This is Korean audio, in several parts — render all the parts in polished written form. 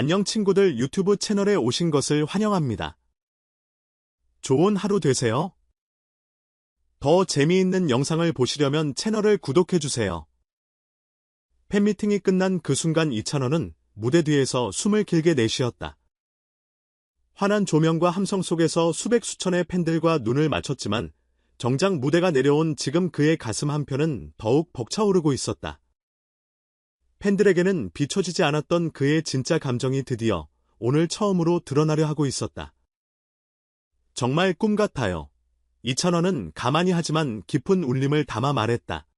안녕 친구들, 유튜브 채널에 오신 것을 환영합니다. 좋은 하루 되세요. 더 재미있는 영상을 보시려면 채널을 구독해주세요. 팬미팅이 끝난 그 순간 이찬원은 무대 뒤에서 숨을 길게 내쉬었다. 환한 조명과 함성 속에서 수백 수천의 팬들과 눈을 맞췄지만 정작 무대가 내려온 지금 그의 가슴 한편은 더욱 벅차오르고 있었다. 팬들에게는 비춰지지 않았던 그의 진짜 감정이 드디어 오늘 처음으로 드러나려 하고 있었다. 정말 꿈 같아요. 이찬원은 가만히 하지만 깊은 울림을 담아 말했다.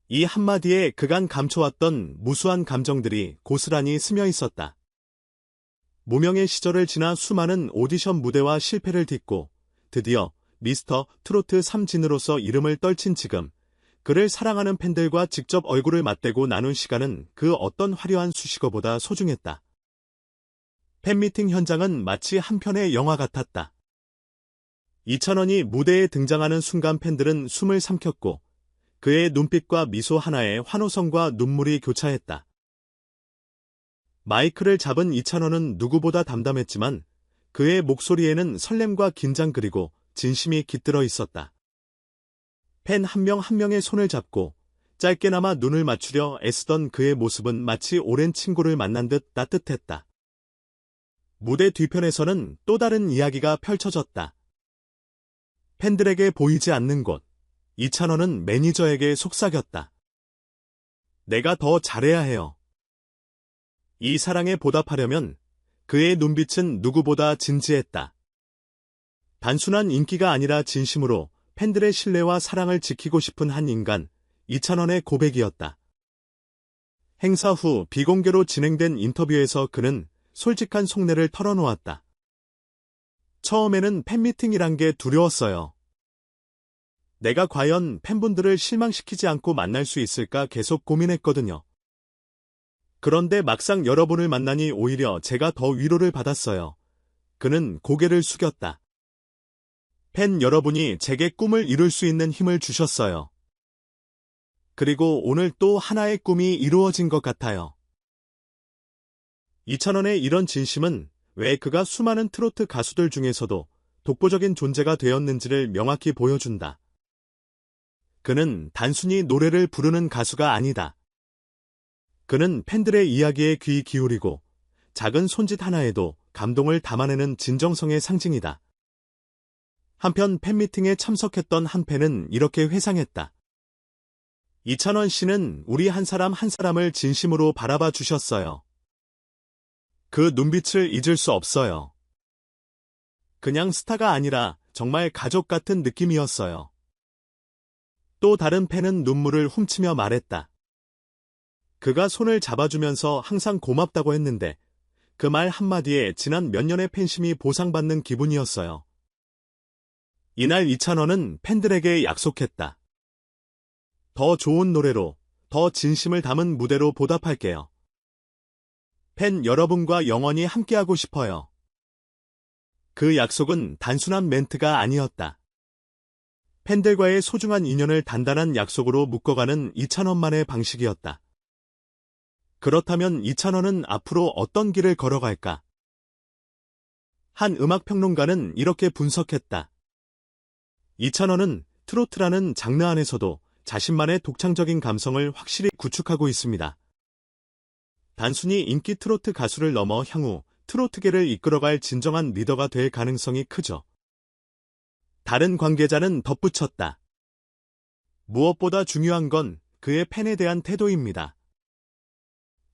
이 한마디에 그간 감춰왔던 무수한 감정들이 고스란히 스며 있었다. 무명의 시절을 지나 수많은 오디션 무대와 실패를 딛고 드디어 미스터 트로트 3진으로서 이름을 떨친 지금 그를 사랑하는 팬들과 직접 얼굴을 맞대고 나눈 시간은 그 어떤 화려한 수식어보다 소중했다. 팬미팅 현장은 마치 한 편의 영화 같았다. 이찬원이 무대에 등장하는 순간 팬들은 숨을 삼켰고 그의 눈빛과 미소 하나에 환호성과 눈물이 교차했다. 마이크를 잡은 이찬원은 누구보다 담담했지만 그의 목소리에는 설렘과 긴장 그리고 진심이 깃들어 있었다. 팬 한 명 한 명의 손을 잡고 짧게나마 눈을 맞추려 애쓰던 그의 모습은 마치 오랜 친구를 만난 듯 따뜻했다. 무대 뒤편에서는 또 다른 이야기가 펼쳐졌다. 팬들에게 보이지 않는 곳, 이찬원은 매니저에게 속삭였다. 내가 더 잘해야 해요. 이 사랑에 보답하려면 그의 눈빛은 누구보다 진지했다. 단순한 인기가 아니라 진심으로 팬들의 신뢰와 사랑을 지키고 싶은 한 인간, 이찬원의 고백이었다. 행사 후 비공개로 진행된 인터뷰에서 그는 솔직한 속내를 털어놓았다. 처음에는 팬미팅이란 게 두려웠어요. 내가 과연 팬분들을 실망시키지 않고 만날 수 있을까 계속 고민했거든요. 그런데 막상 여러분을 만나니 오히려 제가 더 위로를 받았어요. 그는 고개를 숙였다. 팬 여러분이 제게 꿈을 이룰 수 있는 힘을 주셨어요. 그리고 오늘 또 하나의 꿈이 이루어진 것 같아요. 이찬원의 이런 진심은 왜 그가 수많은 트로트 가수들 중에서도 독보적인 존재가 되었는지를 명확히 보여준다. 그는 단순히 노래를 부르는 가수가 아니다. 그는 팬들의 이야기에 귀 기울이고 작은 손짓 하나에도 감동을 담아내는 진정성의 상징이다. 한편 팬미팅에 참석했던 한 팬은 이렇게 회상했다. 이찬원 씨는 우리 한 사람 한 사람을 진심으로 바라봐 주셨어요. 그 눈빛을 잊을 수 없어요. 그냥 스타가 아니라 정말 가족 같은 느낌이었어요. 또 다른 팬은 눈물을 훔치며 말했다. 그가 손을 잡아주면서 항상 고맙다고 했는데 그 말 한마디에 지난 몇 년의 팬심이 보상받는 기분이었어요. 이날 이찬원은 팬들에게 약속했다. 더 좋은 노래로, 더 진심을 담은 무대로 보답할게요. 팬 여러분과 영원히 함께하고 싶어요. 그 약속은 단순한 멘트가 아니었다. 팬들과의 소중한 인연을 단단한 약속으로 묶어가는 이찬원만의 방식이었다. 그렇다면 이찬원은 앞으로 어떤 길을 걸어갈까? 한 음악평론가는 이렇게 분석했다. 이찬원은 트로트라는 장르 안에서도 자신만의 독창적인 감성을 확실히 구축하고 있습니다. 단순히 인기 트로트 가수를 넘어 향후 트로트계를 이끌어갈 진정한 리더가 될 가능성이 크죠. 다른 관계자는 덧붙였다. 무엇보다 중요한 건 그의 팬에 대한 태도입니다.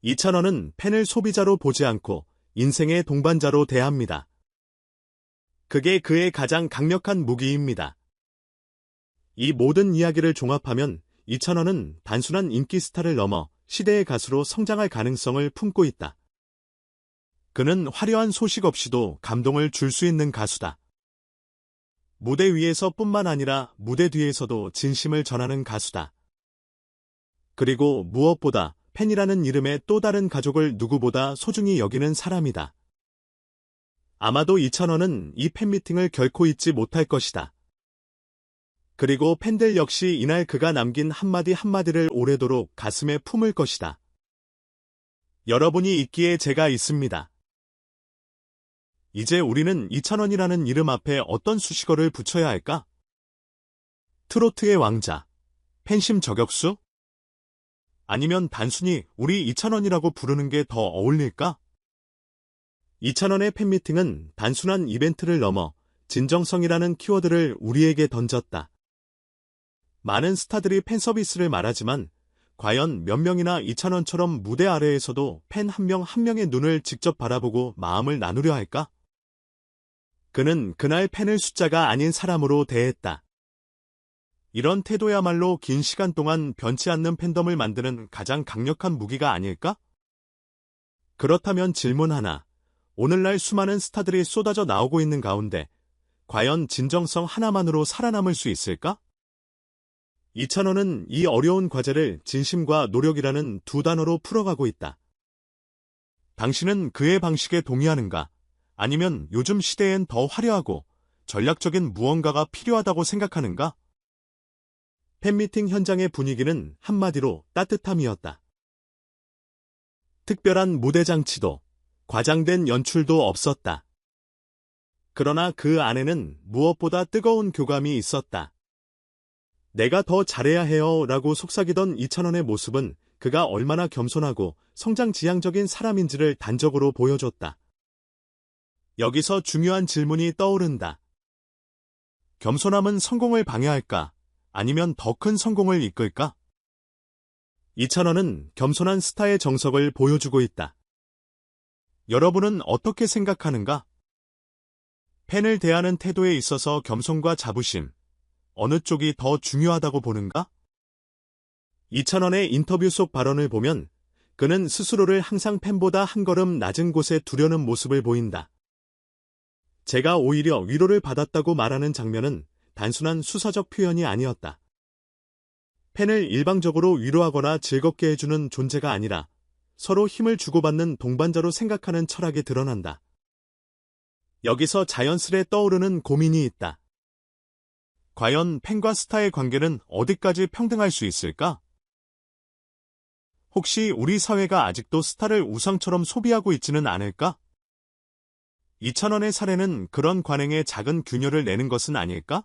이찬원은 팬을 소비자로 보지 않고 인생의 동반자로 대합니다. 그게 그의 가장 강력한 무기입니다. 이 모든 이야기를 종합하면 이찬원은 단순한 인기 스타를 넘어 시대의 가수로 성장할 가능성을 품고 있다. 그는 화려한 소식 없이도 감동을 줄 수 있는 가수다. 무대 위에서뿐만 아니라 무대 뒤에서도 진심을 전하는 가수다. 그리고 무엇보다 팬이라는 이름의 또 다른 가족을 누구보다 소중히 여기는 사람이다. 아마도 이찬원은 이 팬미팅을 결코 잊지 못할 것이다. 그리고 팬들 역시 이날 그가 남긴 한마디 한마디를 오래도록 가슴에 품을 것이다. 여러분이 있기에 제가 있습니다. 이제 우리는 이찬원이라는 이름 앞에 어떤 수식어를 붙여야 할까? 트로트의 왕자, 팬심 저격수? 아니면 단순히 우리 이찬원이라고 부르는 게 더 어울릴까? 이찬원의 팬미팅은 단순한 이벤트를 넘어 진정성이라는 키워드를 우리에게 던졌다. 많은 스타들이 팬서비스를 말하지만 과연 몇 명이나 이찬원처럼 무대 아래에서도 팬 한 명 한 명의 눈을 직접 바라보고 마음을 나누려 할까? 그는 그날 팬을 숫자가 아닌 사람으로 대했다. 이런 태도야말로 긴 시간 동안 변치 않는 팬덤을 만드는 가장 강력한 무기가 아닐까? 그렇다면 질문 하나. 오늘날 수많은 스타들이 쏟아져 나오고 있는 가운데 과연 진정성 하나만으로 살아남을 수 있을까? 이찬원은 이 어려운 과제를 진심과 노력이라는 두 단어로 풀어가고 있다. 당신은 그의 방식에 동의하는가? 아니면 요즘 시대엔 더 화려하고 전략적인 무언가가 필요하다고 생각하는가? 팬미팅 현장의 분위기는 한마디로 따뜻함이었다. 특별한 무대 장치도, 과장된 연출도 없었다. 그러나 그 안에는 무엇보다 뜨거운 교감이 있었다. 내가 더 잘해야 해요 라고 속삭이던 이찬원의 모습은 그가 얼마나 겸손하고 성장지향적인 사람인지를 단적으로 보여줬다. 여기서 중요한 질문이 떠오른다. 겸손함은 성공을 방해할까? 아니면 더 큰 성공을 이끌까? 이찬원은 겸손한 스타의 정석을 보여주고 있다. 여러분은 어떻게 생각하는가? 팬을 대하는 태도에 있어서 겸손과 자부심, 어느 쪽이 더 중요하다고 보는가? 이찬원의 인터뷰 속 발언을 보면 그는 스스로를 항상 팬보다 한 걸음 낮은 곳에 두려는 모습을 보인다. 제가 오히려 위로를 받았다고 말하는 장면은 단순한 수사적 표현이 아니었다. 팬을 일방적으로 위로하거나 즐겁게 해주는 존재가 아니라 서로 힘을 주고받는 동반자로 생각하는 철학이 드러난다. 여기서 자연스레 떠오르는 고민이 있다. 과연 팬과 스타의 관계는 어디까지 평등할 수 있을까? 혹시 우리 사회가 아직도 스타를 우상처럼 소비하고 있지는 않을까? 이찬원의 사례는 그런 관행에 작은 균열을 내는 것은 아닐까?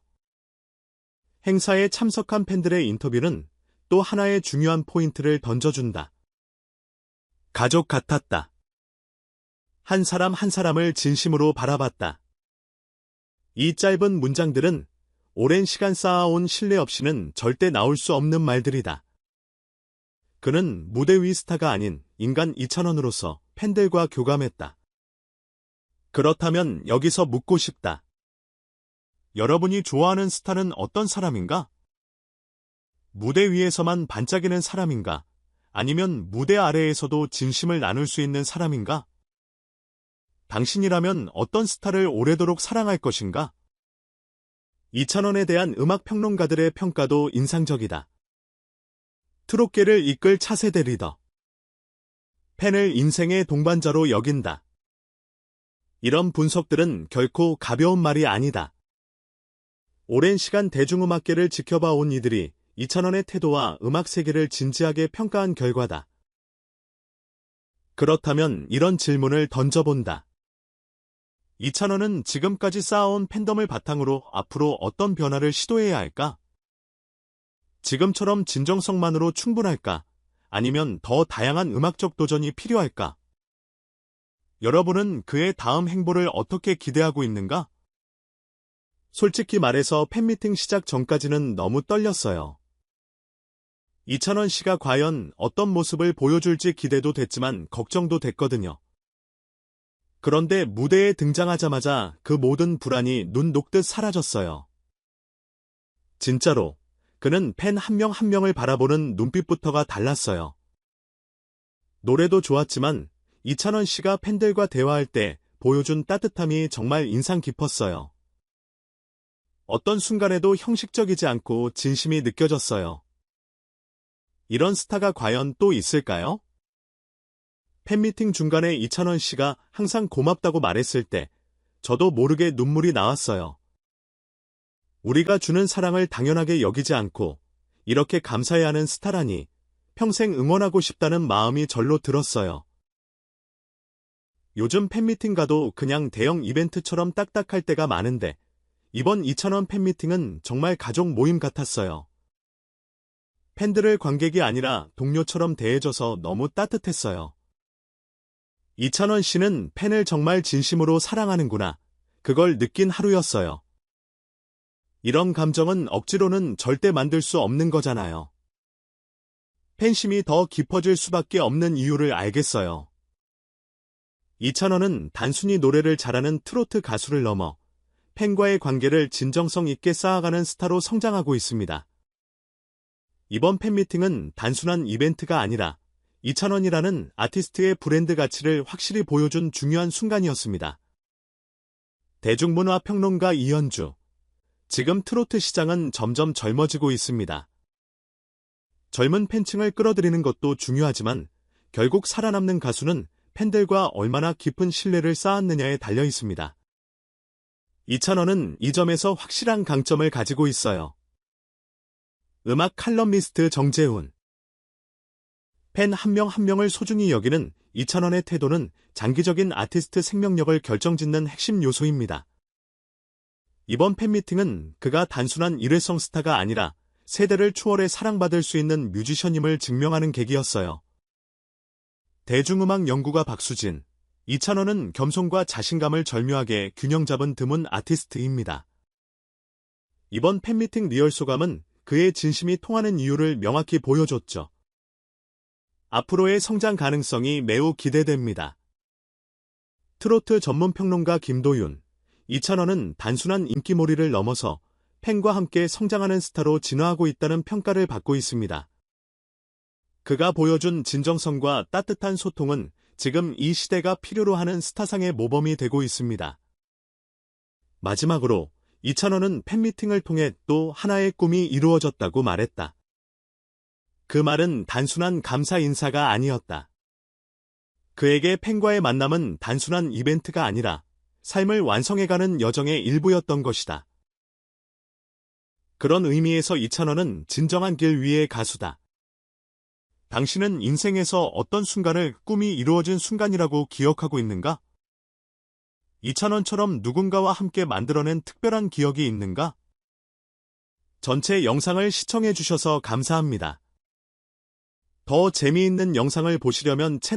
행사에 참석한 팬들의 인터뷰는 또 하나의 중요한 포인트를 던져준다. 가족 같았다. 한 사람 한 사람을 진심으로 바라봤다. 이 짧은 문장들은 오랜 시간 쌓아온 신뢰 없이는 절대 나올 수 없는 말들이다. 그는 무대 위 스타가 아닌 인간 이찬원으로서 팬들과 교감했다. 그렇다면 여기서 묻고 싶다. 여러분이 좋아하는 스타는 어떤 사람인가? 무대 위에서만 반짝이는 사람인가? 아니면 무대 아래에서도 진심을 나눌 수 있는 사람인가? 당신이라면 어떤 스타를 오래도록 사랑할 것인가? 이찬원에 대한 음악 평론가들의 평가도 인상적이다. 트롯계를 이끌 차세대 리더. 팬을 인생의 동반자로 여긴다. 이런 분석들은 결코 가벼운 말이 아니다. 오랜 시간 대중음악계를 지켜봐 온 이들이 이찬원의 태도와 음악 세계를 진지하게 평가한 결과다. 그렇다면 이런 질문을 던져본다. 이찬원은 지금까지 쌓아온 팬덤을 바탕으로 앞으로 어떤 변화를 시도해야 할까? 지금처럼 진정성만으로 충분할까? 아니면 더 다양한 음악적 도전이 필요할까? 여러분은 그의 다음 행보를 어떻게 기대하고 있는가? 솔직히 말해서 팬미팅 시작 전까지는 너무 떨렸어요. 이찬원 씨가 과연 어떤 모습을 보여줄지 기대도 됐지만 걱정도 됐거든요. 그런데 무대에 등장하자마자 그 모든 불안이 눈 녹듯 사라졌어요. 진짜로 그는 팬 한 명 한 명을 바라보는 눈빛부터가 달랐어요. 노래도 좋았지만 이찬원 씨가 팬들과 대화할 때 보여준 따뜻함이 정말 인상 깊었어요. 어떤 순간에도 형식적이지 않고 진심이 느껴졌어요. 이런 스타가 과연 또 있을까요? 팬미팅 중간에 이찬원 씨가 항상 고맙다고 말했을 때 저도 모르게 눈물이 나왔어요. 우리가 주는 사랑을 당연하게 여기지 않고 이렇게 감사해야 하는 스타라니 평생 응원하고 싶다는 마음이 절로 들었어요. 요즘 팬미팅 가도 그냥 대형 이벤트처럼 딱딱할 때가 많은데 이번 2,000원 팬미팅은 정말 가족 모임 같았어요. 팬들을 관객이 아니라 동료처럼 대해줘서 너무 따뜻했어요. 2,000원 씨는 팬을 정말 진심으로 사랑하는구나. 그걸 느낀 하루였어요. 이런 감정은 억지로는 절대 만들 수 없는 거잖아요. 팬심이 더 깊어질 수밖에 없는 이유를 알겠어요. 2,000원은 단순히 노래를 잘하는 트로트 가수를 넘어 팬과의 관계를 진정성 있게 쌓아가는 스타로 성장하고 있습니다. 이번 팬미팅은 단순한 이벤트가 아니라 2,000원이라는 아티스트의 브랜드 가치를 확실히 보여준 중요한 순간이었습니다. 대중문화 평론가 이현주. 지금 트로트 시장은 점점 젊어지고 있습니다. 젊은 팬층을 끌어들이는 것도 중요하지만 결국 살아남는 가수는 팬들과 얼마나 깊은 신뢰를 쌓았느냐에 달려 있습니다. 2,000원은 이 점에서 확실한 강점을 가지고 있어요. 음악 칼럼니스트 정재훈. 팬 한 명 한 명을 소중히 여기는 2,000원의 태도는 장기적인 아티스트 생명력을 결정짓는 핵심 요소입니다. 이번 팬미팅은 그가 단순한 일회성 스타가 아니라 세대를 초월해 사랑받을 수 있는 뮤지션임을 증명하는 계기였어요. 대중음악 연구가 박수진. 2,000원은 겸손과 자신감을 절묘하게 균형 잡은 드문 아티스트입니다. 이번 팬미팅 리얼 소감은 그의 진심이 통하는 이유를 명확히 보여줬죠. 앞으로의 성장 가능성이 매우 기대됩니다. 트로트 전문 평론가 김도윤. 2,000원은 단순한 인기몰이를 넘어서 팬과 함께 성장하는 스타로 진화하고 있다는 평가를 받고 있습니다. 그가 보여준 진정성과 따뜻한 소통은 지금 이 시대가 필요로 하는 스타상의 모범이 되고 있습니다. 마지막으로 2,000원은 팬미팅을 통해 또 하나의 꿈이 이루어졌다고 말했다. 그 말은 단순한 감사 인사가 아니었다. 그에게 팬과의 만남은 단순한 이벤트가 아니라 삶을 완성해가는 여정의 일부였던 것이다. 그런 의미에서 2,000원은 진정한 길 위의 가수다. 당신은 인생에서 어떤 순간을 꿈이 이루어진 순간이라고 기억하고 있는가? 2,000원처럼 누군가와 함께 만들어낸 특별한 기억이 있는가? 전체 영상을 시청해주셔서 감사합니다. 더 재미있는 영상을 보시려면 채널